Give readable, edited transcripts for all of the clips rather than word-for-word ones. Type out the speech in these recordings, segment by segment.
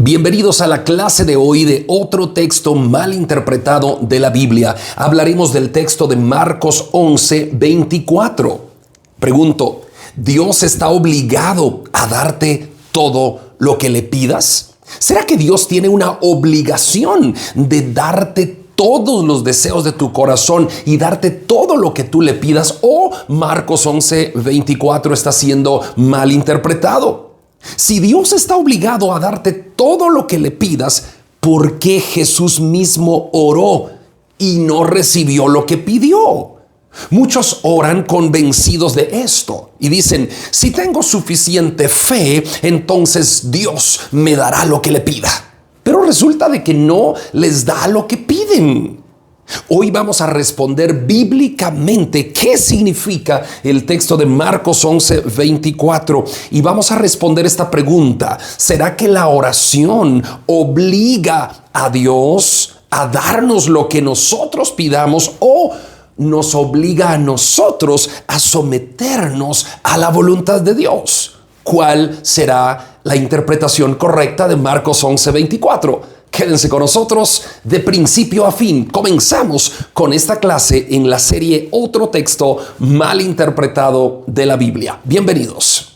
Bienvenidos a la clase de hoy de otro texto mal interpretado de la Biblia. Hablaremos del texto de Marcos 11:24. Pregunto, ¿Dios está obligado a darte todo lo que le pidas? ¿Será que Dios tiene una obligación de darte todos los deseos de tu corazón y darte todo lo que tú le pidas? ¿O Marcos 11:24 está siendo mal interpretado? Si Dios está obligado a darte todo lo que le pidas, ¿por qué Jesús mismo oró y no recibió lo que pidió? Muchos oran convencidos de esto y dicen, si tengo suficiente fe, entonces Dios me dará lo que le pida. Pero resulta de que no les da lo que piden. Hoy vamos a responder bíblicamente qué significa el texto de Marcos 11:24 y vamos a responder esta pregunta: ¿será que la oración obliga a Dios a darnos lo que nosotros pidamos o nos obliga a nosotros a someternos a la voluntad de Dios? ¿Cuál será la interpretación correcta de Marcos 11:24? Quédense con nosotros de principio a fin. Comenzamos con esta clase en la serie Otro texto mal interpretado de la Biblia. Bienvenidos.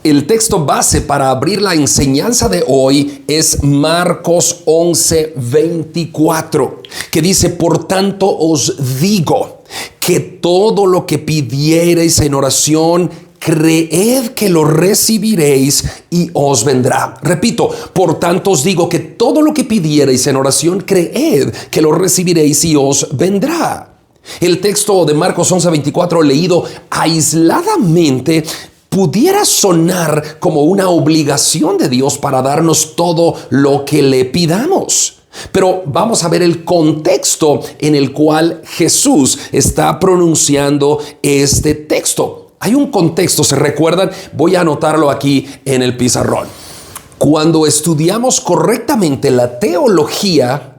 El texto base para abrir la enseñanza de hoy es Marcos 11:24, que dice, por tanto os digo que todo lo que pidiereis en oración, creed que lo recibiréis y os vendrá. Repito, por tanto os digo que todo lo que pidiereis en oración, creed que lo recibiréis y os vendrá. El texto de Marcos 11:24 leído aisladamente pudiera sonar como una obligación de Dios para darnos todo lo que le pidamos. Pero vamos a ver el contexto en el cual Jesús está pronunciando este texto. Hay un contexto, ¿se recuerdan? Voy a anotarlo aquí en el pizarrón. Cuando estudiamos correctamente la teología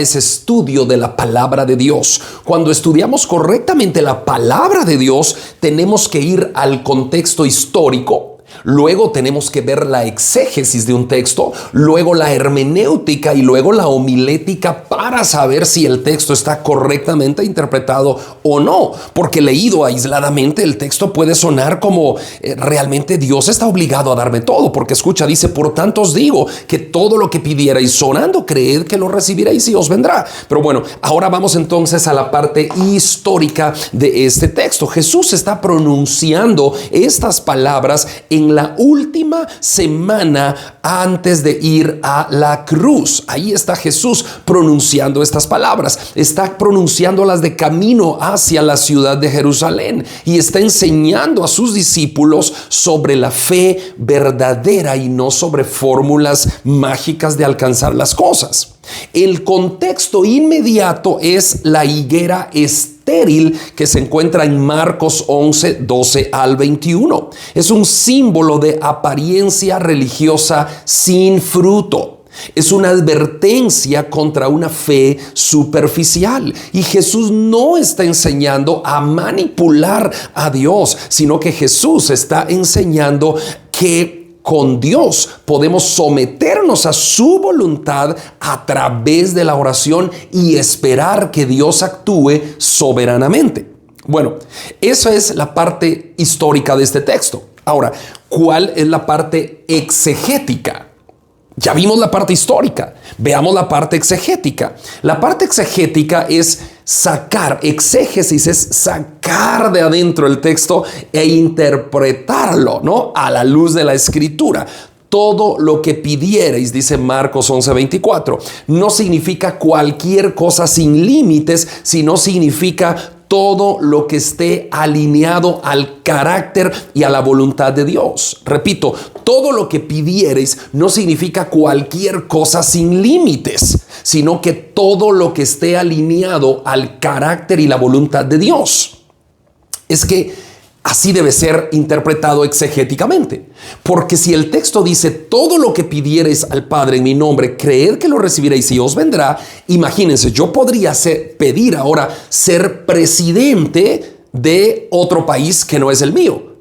es estudio de la palabra de Dios. Cuando estudiamos correctamente la palabra de Dios, tenemos que ir al contexto histórico. Luego tenemos que ver la exégesis de un texto, luego la hermenéutica y luego la homilética para saber si el texto está correctamente interpretado o no. Porque leído aisladamente el texto puede sonar como realmente Dios está obligado a darme todo. Porque escucha, dice, por tanto os digo que todo lo que pidierais sonando, creed que lo recibiréis y os vendrá. Pero bueno, ahora vamos entonces a la parte histórica de este texto. Jesús está pronunciando estas palabras en la última semana antes de ir a la cruz. Ahí está Jesús pronunciando estas palabras. Está pronunciándolas de camino hacia la ciudad de Jerusalén y está enseñando a sus discípulos sobre la fe verdadera y no sobre fórmulas mágicas de alcanzar las cosas. El contexto inmediato es la higuera estéril que se encuentra en Marcos 11:12 al 21. Es un símbolo de apariencia religiosa sin fruto. Es una advertencia contra una fe superficial. Y Jesús no está enseñando a manipular a Dios, sino que Jesús está enseñando que con Dios podemos someternos a su voluntad a través de la oración y esperar que Dios actúe soberanamente. Bueno, esa es la parte histórica de este texto. Ahora, ¿cuál es la parte exegética? Ya vimos la parte histórica, veamos la parte exegética. La parte exegética es sacar, exégesis es sacar de adentro el texto e interpretarlo, ¿no? A la luz de la escritura. Todo lo que pidierais, dice Marcos 11:24, no significa cualquier cosa sin límites, sino significa todo lo que esté alineado al carácter y a la voluntad de Dios. Repito, todo lo que pidiereis no significa cualquier cosa sin límites, sino que todo lo que esté alineado al carácter y la voluntad de Dios. Es que Así debe ser interpretado exegéticamente. Porque si el texto dice, todo lo que pidiereis al Padre en mi nombre, creed que lo recibiréis y os vendrá. Imagínense, yo podría pedir ahora ser presidente de otro país que no es el mío.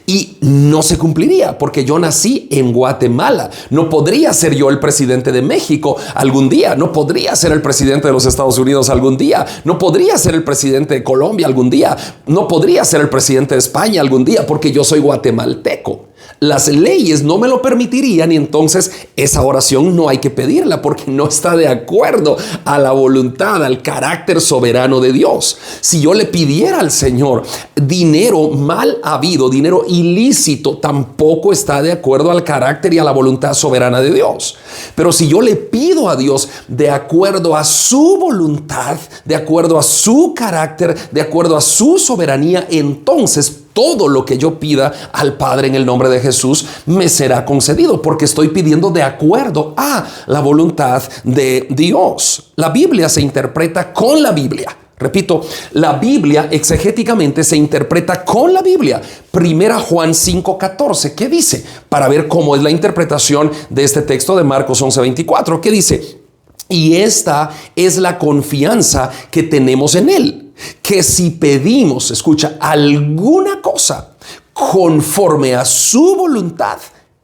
Y no se cumpliría porque yo nací en Guatemala. No podría ser yo el presidente de México algún día. No podría ser el presidente de los Estados Unidos algún día. No podría ser el presidente de Colombia algún día. No podría ser el presidente de España algún día porque yo soy guatemalteco. Las leyes no me lo permitirían y entonces esa oración no hay que pedirla porque no está de acuerdo a la voluntad, al carácter soberano de Dios. Si yo le pidiera al Señor dinero mal habido, dinero ilícito, tampoco está de acuerdo al carácter y a la voluntad soberana de Dios. Pero si yo le pido a Dios de acuerdo a su voluntad, de acuerdo a su carácter, de acuerdo a su soberanía, entonces todo lo que yo pida al Padre en el nombre de Jesús me será concedido porque estoy pidiendo de acuerdo a la voluntad de Dios. La Biblia se interpreta con la Biblia. Repito, la Biblia exegéticamente se interpreta con la Biblia. Primera Juan 5:14, ¿qué dice? Para ver cómo es la interpretación de este texto de Marcos 11:24, ¿qué dice? Y esta es la confianza que tenemos en Él, que si pedimos, escucha, alguna cosa conforme a su voluntad,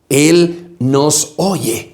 Él nos oye.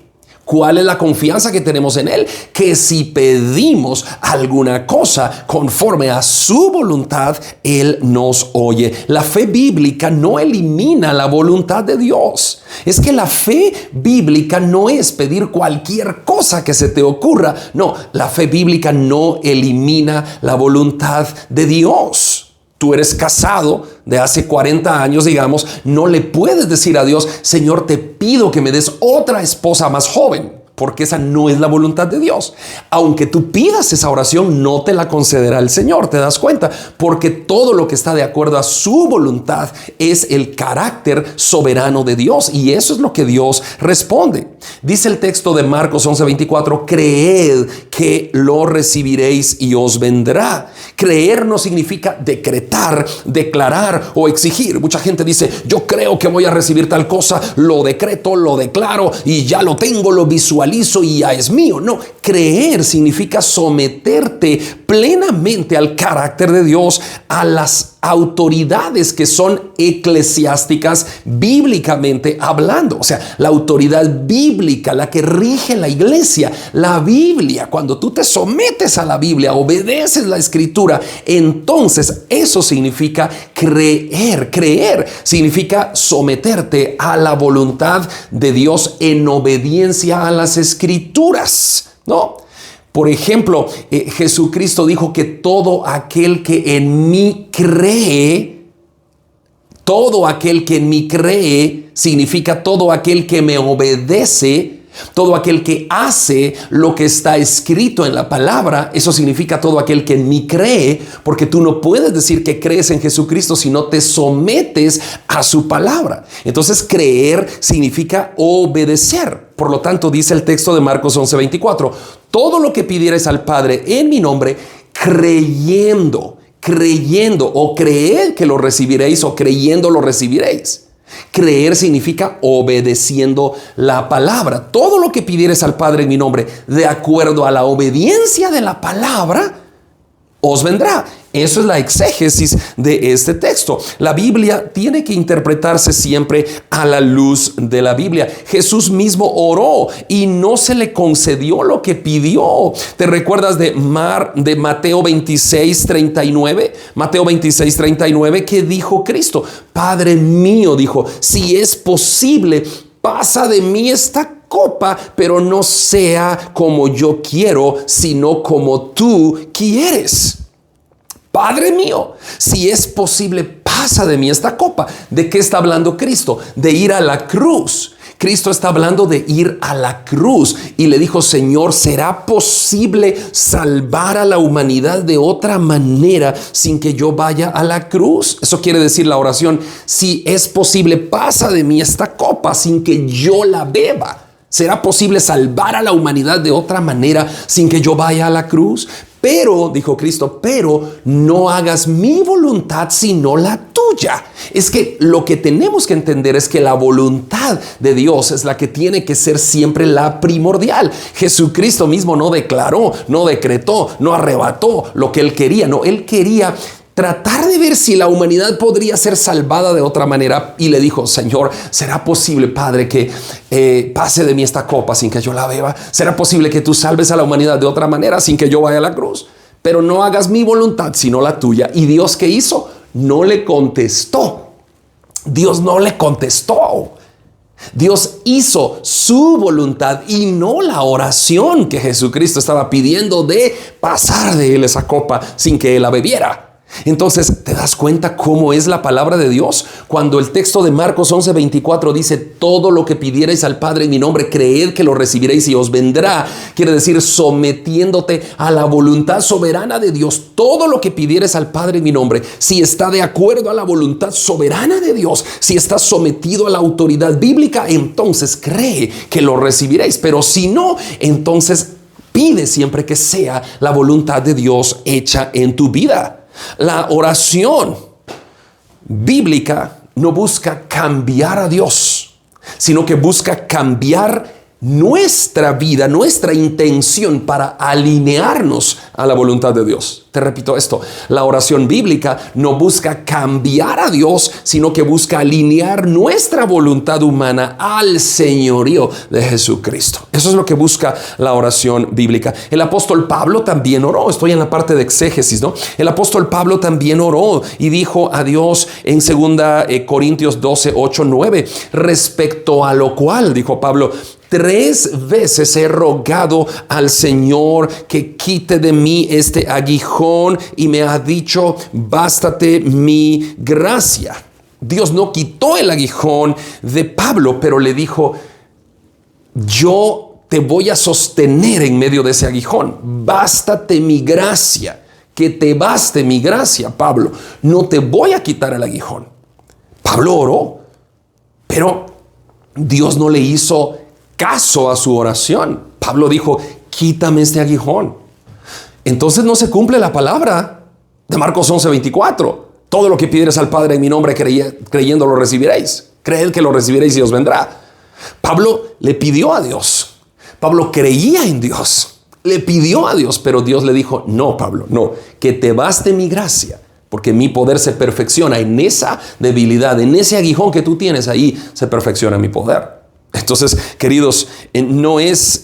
¿Cuál es la confianza que tenemos en Él? Que si pedimos alguna cosa conforme a su voluntad, Él nos oye. La fe bíblica no elimina la voluntad de Dios. Es que la fe bíblica no es pedir cualquier cosa que se te ocurra. No, la fe bíblica no elimina la voluntad de Dios. Tú eres casado de hace 40 años, digamos, no le puedes decir a Dios, Señor, te pido que me des otra esposa más joven, porque esa no es la voluntad de Dios. Aunque tú pidas esa oración, no te la concederá el Señor, ¿te das cuenta? Porque todo lo que está de acuerdo a su voluntad es el carácter soberano de Dios, y eso es lo que Dios responde. Dice el texto de Marcos 11:24, creed que lo recibiréis y os vendrá. Creer no significa decretar, declarar o exigir. Mucha gente dice, yo creo que voy a recibir tal cosa, lo decreto, lo declaro y ya lo tengo, lo visualizo y ya es mío. No, creer significa someterte plenamente al carácter de Dios, a las autoridades que son eclesiásticas bíblicamente hablando. O sea, la autoridad bíblica, la que rige la iglesia, la Biblia. Cuando tú te sometes a la Biblia, obedeces la Escritura, entonces eso significa creer. Creer significa someterte a la voluntad de Dios en obediencia a las Escrituras, ¿no? Por ejemplo, Jesucristo dijo que todo aquel que en mí cree, significa todo aquel que me obedece, todo aquel que hace lo que está escrito en la palabra. Eso significa todo aquel que en mí cree, porque tú no puedes decir que crees en Jesucristo si no te sometes a su palabra. Entonces, creer significa obedecer. Por lo tanto, dice el texto de Marcos 11:24, todo lo que pidierais al Padre en mi nombre, creyendo, o creed que lo recibiréis, o creyendo lo recibiréis. Creer significa obedeciendo la palabra. Todo lo que pidieres al Padre en mi nombre, de acuerdo a la obediencia de la palabra, os vendrá. Eso es la exégesis de este texto. La Biblia tiene que interpretarse siempre a la luz de la Biblia. Jesús mismo oró y no se le concedió lo que pidió. ¿Te recuerdas de Mateo 26:39? Mateo 26:39, ¿qué dijo Cristo? Padre mío, dijo, si es posible, pasa de mí esta copa, pero no sea como yo quiero, sino como tú quieres. Padre mío, si es posible, pasa de mí esta copa. ¿De qué está hablando Cristo? De ir a la cruz. Cristo está hablando de ir a la cruz y le dijo, Señor, ¿será posible salvar a la humanidad de otra manera sin que yo vaya a la cruz? Eso quiere decir la oración, si es posible, pasa de mí esta copa sin que yo la beba. ¿Será posible salvar a la humanidad de otra manera sin que yo vaya a la cruz? Pero, dijo Cristo, pero no hagas mi voluntad sino la tuya. tuya. Es que lo que tenemos que entender es que la voluntad de Dios es la que tiene que ser siempre la primordial. Jesucristo mismo no declaró, no decretó, no arrebató lo que Él quería. No, Él quería tratar de ver si la humanidad podría ser salvada de otra manera, y le dijo: Señor, ¿será posible, Padre, que pase de mí esta copa sin que yo la beba? ¿Será posible que tú salves a la humanidad de otra manera sin que yo vaya a la cruz? Pero no hagas mi voluntad sino la tuya. ¿Y Dios qué hizo? No le contestó. Dios no le contestó. Dios hizo su voluntad y no la oración que Jesucristo estaba pidiendo de pasar de Él esa copa sin que Él la bebiera. Entonces, ¿te das cuenta cómo es la palabra de Dios? Cuando el texto de Marcos 11:24 dice: todo lo que pidierais al Padre en mi nombre, creed que lo recibiréis y os vendrá. Quiere decir, sometiéndote a la voluntad soberana de Dios. Todo lo que pidieres al Padre en mi nombre, si está de acuerdo a la voluntad soberana de Dios, si está sometido a la autoridad bíblica, entonces cree que lo recibiréis. Pero si no, entonces pide siempre que sea la voluntad de Dios hecha en tu vida. La oración bíblica no busca cambiar a Dios, sino que busca cambiar nuestra vida, nuestra intención para alinearnos a la voluntad de Dios. Te repito esto: la oración bíblica no busca cambiar a Dios, sino que busca alinear nuestra voluntad humana al señorío de Jesucristo. Eso es lo que busca la oración bíblica. El apóstol Pablo también oró. Estoy en la parte de exégesis, ¿no? El apóstol Pablo también oró y dijo a Dios en 2 Corintios 12:8-9, respecto a lo cual, dijo Pablo: 3 veces he rogado al Señor que quite de mí este aguijón, y me ha dicho: bástate mi gracia. Dios no quitó el aguijón de Pablo, pero le dijo: yo te voy a sostener en medio de ese aguijón. Bástate mi gracia. Que te baste mi gracia, Pablo. No te voy a quitar el aguijón. Pablo oró, pero Dios no le hizo caso a su oración. Pablo dijo: quítame este aguijón. Entonces no se cumple la palabra de Marcos 11:24. Todo lo que pidieres al Padre en mi nombre, creyendo lo recibiréis. Creed que lo recibiréis y os vendrá. Pablo le pidió a Dios. Pablo creía en Dios. Le pidió a Dios, pero Dios le dijo: no, Pablo, no. Que te baste mi gracia, porque mi poder se perfecciona en esa debilidad, en ese aguijón que tú tienes. Ahí se perfecciona mi poder. Entonces, queridos, no es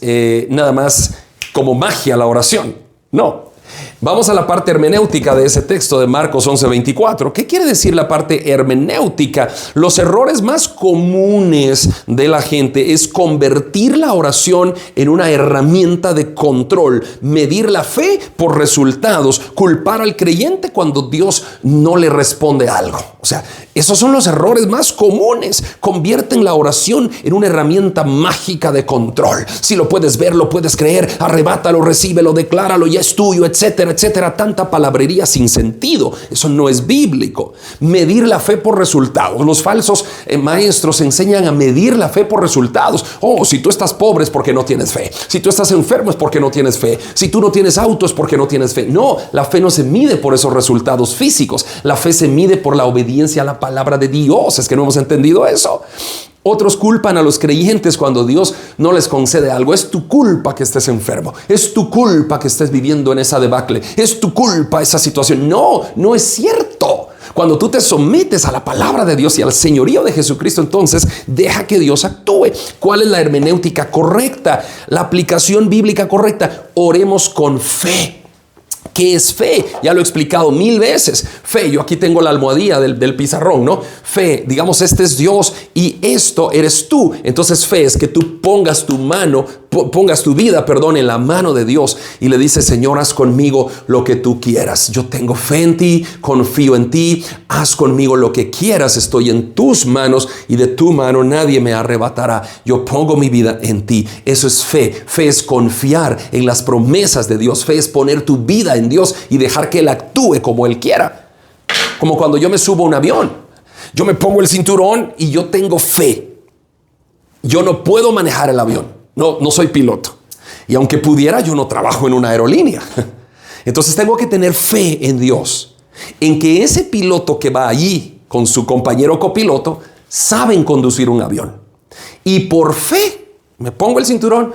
nada más como magia la oración. No. Vamos a la parte hermenéutica de ese texto de Marcos 11:24. ¿Qué quiere decir la parte hermenéutica? Los errores más comunes de la gente es convertir la oración en una herramienta de control, medir la fe por resultados, culpar al creyente cuando Dios no le responde algo. O sea, esos son los errores más comunes. Convierten la oración en una herramienta mágica de control. Si lo puedes ver, lo puedes creer, arrebátalo, recíbelo, decláralo, ya es tuyo, etcétera, etcétera. Tanta palabrería sin sentido. Eso no es bíblico. Medir la fe por resultados. Los falsos maestros enseñan a medir la fe por resultados. Oh, si tú estás pobre es porque no tienes fe. Si tú estás enfermo es porque no tienes fe. Si tú no tienes auto es porque no tienes fe. No, la fe no se mide por esos resultados físicos. La fe se mide por la obediencia a la palabra de Dios. Es que no hemos entendido eso. Otros culpan a los creyentes cuando Dios no les concede algo. Es tu culpa que estés enfermo. Es tu culpa que estés viviendo en esa debacle. Es tu culpa esa situación. No, no es cierto. Cuando tú te sometes a la palabra de Dios y al señorío de Jesucristo, entonces deja que Dios actúe. ¿Cuál es la hermenéutica correcta? La aplicación bíblica correcta. Oremos con fe. ¿Qué es fe? Ya lo he explicado 1000 veces. Fe, yo aquí tengo la almohadilla del pizarrón, ¿no? Fe, digamos, este es Dios y esto eres tú. Entonces fe es que tú pongas tu vida, en la mano de Dios y le dices: Señor, haz conmigo lo que tú quieras. Yo tengo fe en ti, confío en ti, haz conmigo lo que quieras. Estoy en tus manos y de tu mano nadie me arrebatará. Yo pongo mi vida en ti. Eso es fe. Fe es confiar en las promesas de Dios. Fe es poner tu vida en Dios y dejar que Él actúe como Él quiera. Como cuando yo me subo a un avión. Yo me pongo el cinturón y yo tengo fe. Yo no puedo manejar el avión. No soy piloto. Y aunque pudiera, yo no trabajo en una aerolínea. Entonces tengo que tener fe en Dios. En que ese piloto que va allí con su compañero copiloto, saben conducir un avión. Y por fe me pongo el cinturón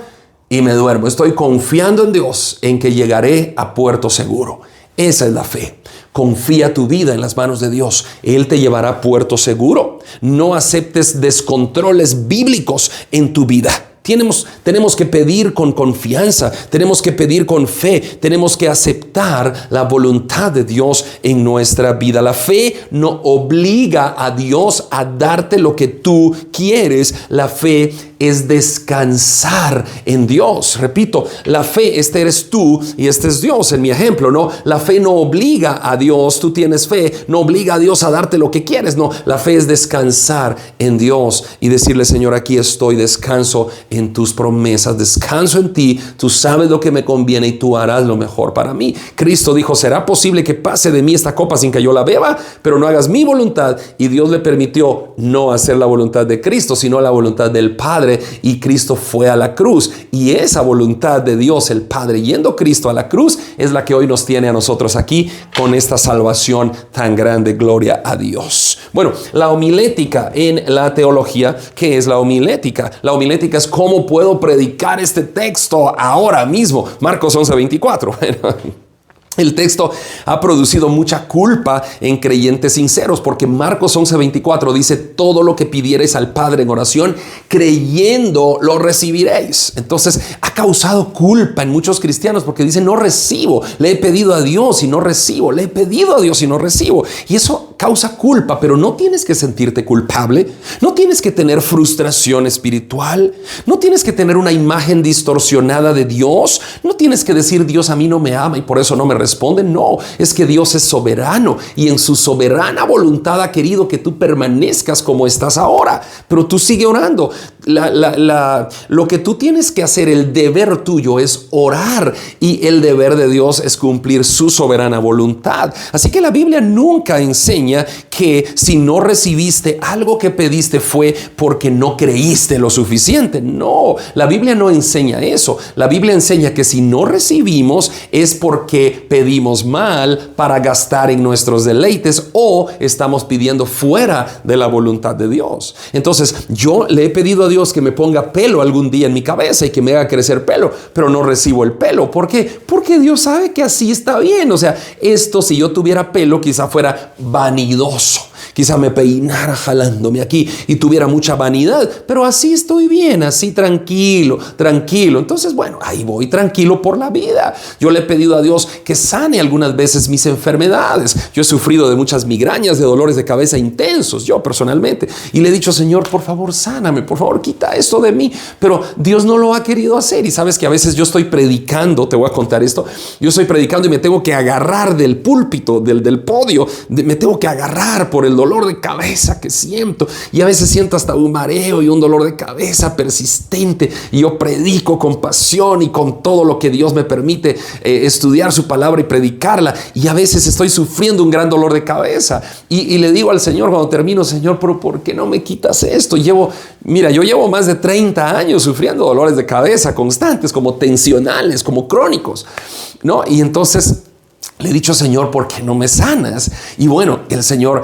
y me duermo. Estoy confiando en Dios, en que llegaré a puerto seguro. Esa es la fe. Confía tu vida en las manos de Dios. Él te llevará a puerto seguro. No aceptes descontroles bíblicos en tu vida. Tenemos que pedir con confianza, tenemos que pedir con fe, tenemos que aceptar la voluntad de Dios en nuestra vida. La fe no obliga a Dios a darte lo que tú quieres. La fe es descansar en Dios. Repito, la fe, este eres tú y este es Dios en mi ejemplo, ¿no? La fe no obliga a Dios, tú tienes fe, no obliga a Dios a darte lo que quieres, no. La fe es descansar en Dios y decirle, Señor, aquí estoy, descanso en tus promesas, descanso en ti, tú sabes lo que me conviene y tú harás lo mejor para mí. Cristo dijo, será posible que pase de mí esta copa sin que yo la beba, pero no hagas mi voluntad, y Dios le permitió no hacer la voluntad de Cristo, sino la voluntad del Padre. Y Cristo fue a la cruz, y esa voluntad de Dios el Padre yendo Cristo a la cruz es la que hoy nos tiene a nosotros aquí con esta salvación tan grande. Gloria a Dios. Bueno, la homilética en la teología. ¿Qué es la homilética? La homilética es cómo puedo predicar este texto ahora mismo. Marcos 11:24. El texto ha producido mucha culpa en creyentes sinceros, porque Marcos 11:24 dice, todo lo que pidierais al Padre en oración, creyendo lo recibiréis. Entonces ha causado culpa en muchos cristianos porque dicen, no recibo, le he pedido a Dios y no recibo, le he pedido a Dios y no recibo. Y eso causa culpa, pero no tienes que sentirte culpable, no tienes que tener frustración espiritual, no tienes que tener una imagen distorsionada de Dios, no tienes que decir, Dios a mí no me ama y por eso no me responde. No, es que Dios es soberano y en su soberana voluntad ha querido que tú permanezcas como estás ahora, pero tú sigue orando. Lo que tú tienes que hacer, el deber tuyo es orar, y el deber de Dios es cumplir su soberana voluntad. Así que la Biblia nunca enseña que si no recibiste algo que pediste fue porque no creíste lo suficiente. No, la Biblia no enseña eso. La Biblia enseña que si no recibimos es porque pedimos mal para gastar en nuestros deleites o estamos pidiendo fuera de la voluntad de Dios. Entonces, yo le he pedido a Dios que me ponga pelo algún día en mi cabeza y que me haga crecer pelo, pero no recibo el pelo. ¿Por qué? Porque Dios sabe que así está bien. O sea, esto, si yo tuviera pelo, quizá fuera vanidoso. Quizá me peinara jalándome aquí y tuviera mucha vanidad, pero así estoy bien, así tranquilo. Entonces, bueno, ahí voy tranquilo por la vida. Yo le he pedido a Dios que sane algunas veces mis enfermedades. Yo he sufrido de muchas migrañas, de dolores de cabeza intensos, yo personalmente. Y le he dicho, Señor, por favor, sáname, por favor, quita esto de mí. Pero Dios no lo ha querido hacer. Y sabes que a veces yo estoy predicando, te voy a contar esto. Yo estoy predicando y me tengo que agarrar del púlpito, del podio. Me tengo que agarrar por el dolor de cabeza que siento, y a veces siento hasta un mareo y un dolor de cabeza persistente, y yo predico con pasión y con todo lo que Dios me permite estudiar su palabra y predicarla, y a veces estoy sufriendo un gran dolor de cabeza y le digo al Señor cuando termino, Señor, pero ¿por qué no me quitas esto? Yo llevo más de 30 años sufriendo dolores de cabeza constantes, como tensionales, como crónicos, ¿no? Y entonces le he dicho, Señor, ¿por qué no me sanas? Y bueno, el Señor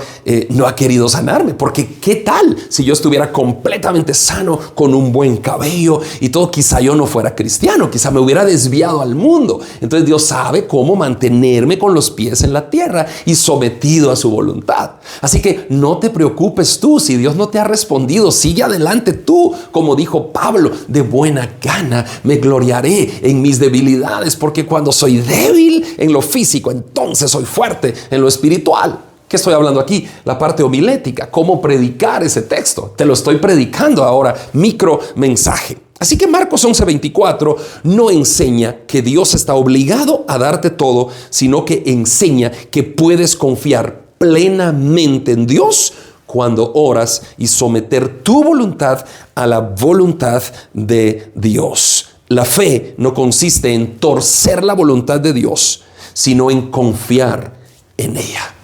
no ha querido sanarme, porque ¿qué tal si yo estuviera completamente sano, con un buen cabello y todo? Quizá yo no fuera cristiano, quizá me hubiera desviado al mundo. Entonces Dios sabe cómo mantenerme con los pies en la tierra y sometido a su voluntad. Así que no te preocupes tú, si Dios no te ha respondido, sigue adelante tú, como dijo Pablo, de buena gana me gloriaré en mis debilidades, porque cuando soy débil en lo físico, entonces soy fuerte en lo espiritual. ¿Qué estoy hablando aquí? La parte homilética, cómo predicar ese texto. Te lo estoy predicando ahora, micro mensaje. Así que Marcos 11:24 no enseña que Dios está obligado a darte todo, sino que enseña que puedes confiar plenamente en Dios cuando oras y someter tu voluntad a la voluntad de Dios. La fe no consiste en torcer la voluntad de Dios, sino en confiar en ella.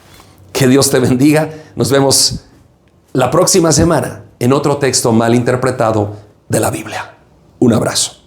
Que Dios te bendiga. Nos vemos la próxima semana en otro texto mal interpretado de la Biblia. Un abrazo.